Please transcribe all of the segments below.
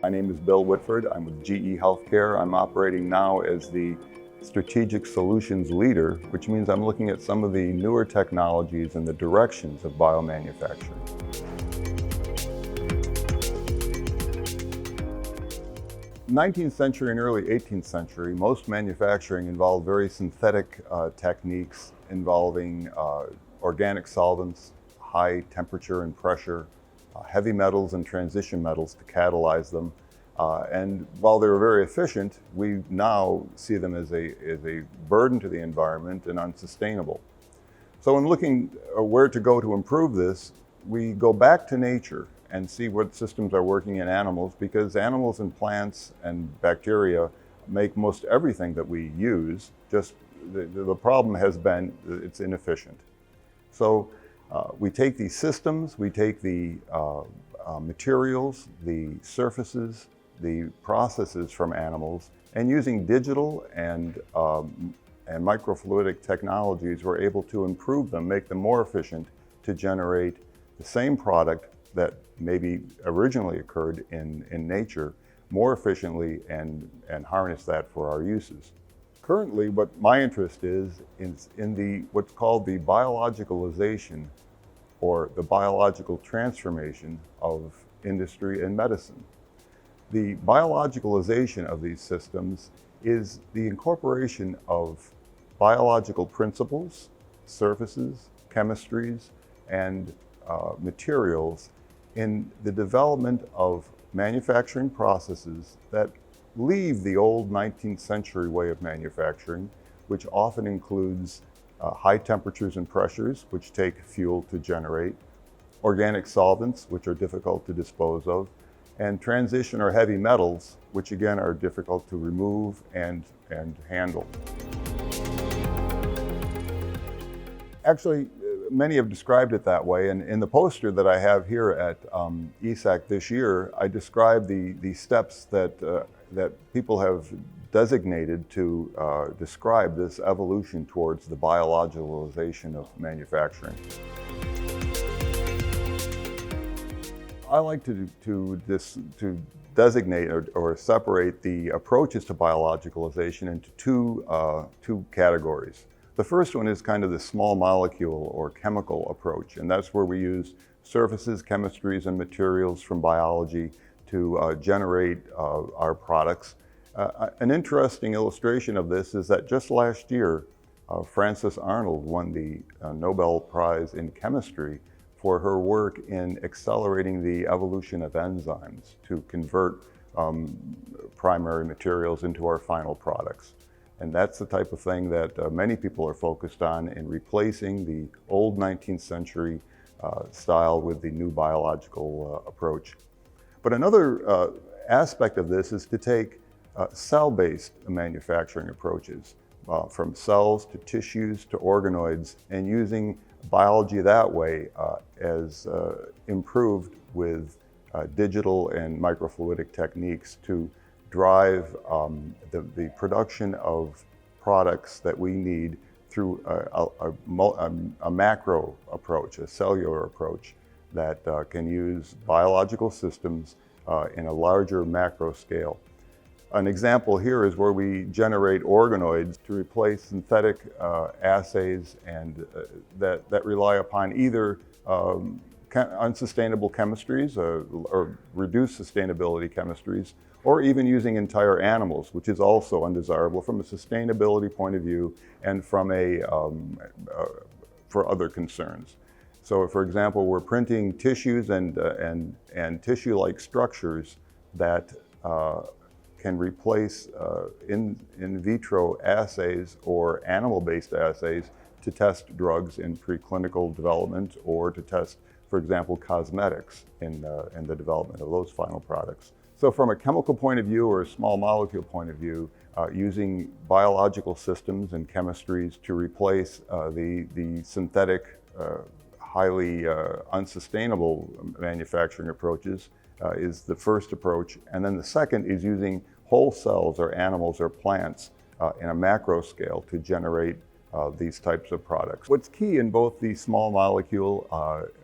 My name is Bill Whitford. I'm with GE Healthcare. I'm operating now as the Strategic Solutions Leader, which means I'm looking at some of the newer technologies and the directions of biomanufacturing. In the 19th century and early 18th century, most manufacturing involved very synthetic techniques involving organic solvents, high temperature and pressure, heavy metals and transition metals to catalyze them. And while they were very efficient, we now see them as a burden to the environment and unsustainable. So in looking where to go to improve this, we go back to nature and see what systems are working in animals, because animals and plants and bacteria make most everything that we use. Just the problem has been it's inefficient. So we take these systems, we take the materials, the surfaces, the processes from animals, and using digital and microfluidic technologies, we're able to improve them, make them more efficient to generate the same product that maybe originally occurred in nature more efficiently and harness that for our uses. Currently, what my interest is in what's called the biologicalization or the biological transformation of industry and medicine. The biologicalization of these systems is the incorporation of biological principles, surfaces, chemistries, and materials in the development of manufacturing processes that leave the old 19th century way of manufacturing, which often includes high temperatures and pressures, which take fuel to generate, organic solvents, which are difficult to dispose of, and transition or heavy metals, which again are difficult to remove and handle. Actually, many have described it that way, and in the poster that I have here at ESAC this year, I describe the steps that people have designated to describe this evolution towards the biologicalization of manufacturing. I like to designate or separate the approaches to biologicalization into two categories. The first one is kind of the small molecule or chemical approach, and that's where we use surfaces, chemistries, and materials from biology to generate our products. An interesting illustration of this is that just last year, Frances Arnold won the Nobel Prize in Chemistry for her work in accelerating the evolution of enzymes to convert primary materials into our final products. And that's the type of thing that many people are focused on in replacing the old 19th century style with the new biological approach. But another aspect of this is to take cell-based manufacturing approaches, from cells to tissues to organoids, and using biology that way as improved with digital and microfluidic techniques to drive the production of products that we need through a macro approach, a cellular approach that can use biological systems in a larger macro scale. An example here is where we generate organoids to replace synthetic assays and that rely upon either unsustainable chemistries or reduced sustainability chemistries, or even using entire animals, which is also undesirable from a sustainability point of view and from for other concerns. So, for example, we're printing tissues and tissue-like structures that can replace in vitro assays or animal-based assays to test drugs in preclinical development, or to test, for example, cosmetics in the development of those final products. So from a chemical point of view or a small molecule point of view, using biological systems and chemistries to replace the synthetic, highly unsustainable manufacturing approaches is the first approach. And then the second is using whole cells or animals or plants in a macro scale to generate these types of products. What's key in both the small molecule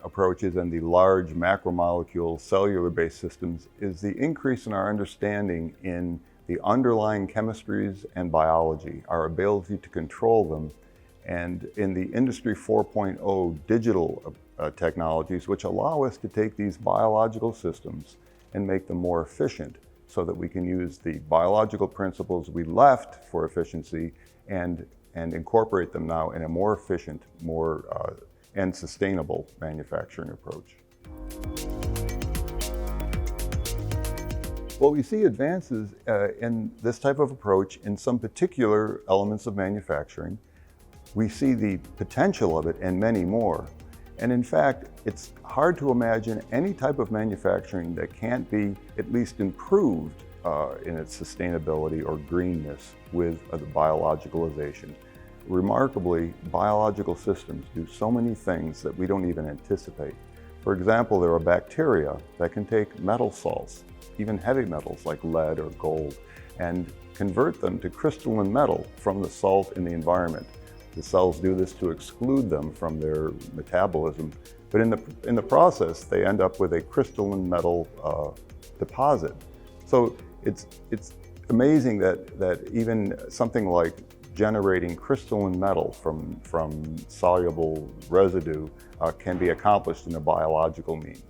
approaches and the large macromolecule cellular-based systems is the increase in our understanding in the underlying chemistries and biology, our ability to control them, and in the Industry 4.0 digital technologies, which allow us to take these biological systems and make them more efficient so that we can use the biological principles we left for efficiency and incorporate them now in a more efficient, and sustainable manufacturing approach. Well, we see advances in this type of approach in some particular elements of manufacturing. We see the potential of it in many more. And in fact, it's hard to imagine any type of manufacturing that can't be at least improved in its sustainability or greenness with the biologicalization. Remarkably, biological systems do so many things that we don't even anticipate. For example, there are bacteria that can take metal salts, even heavy metals like lead or gold, and convert them to crystalline metal from the salt in the environment. The cells do this to exclude them from their metabolism, but in the process, they end up with a crystalline metal deposit. So it's amazing that even something like generating crystalline metal from soluble residue can be accomplished in a biological means.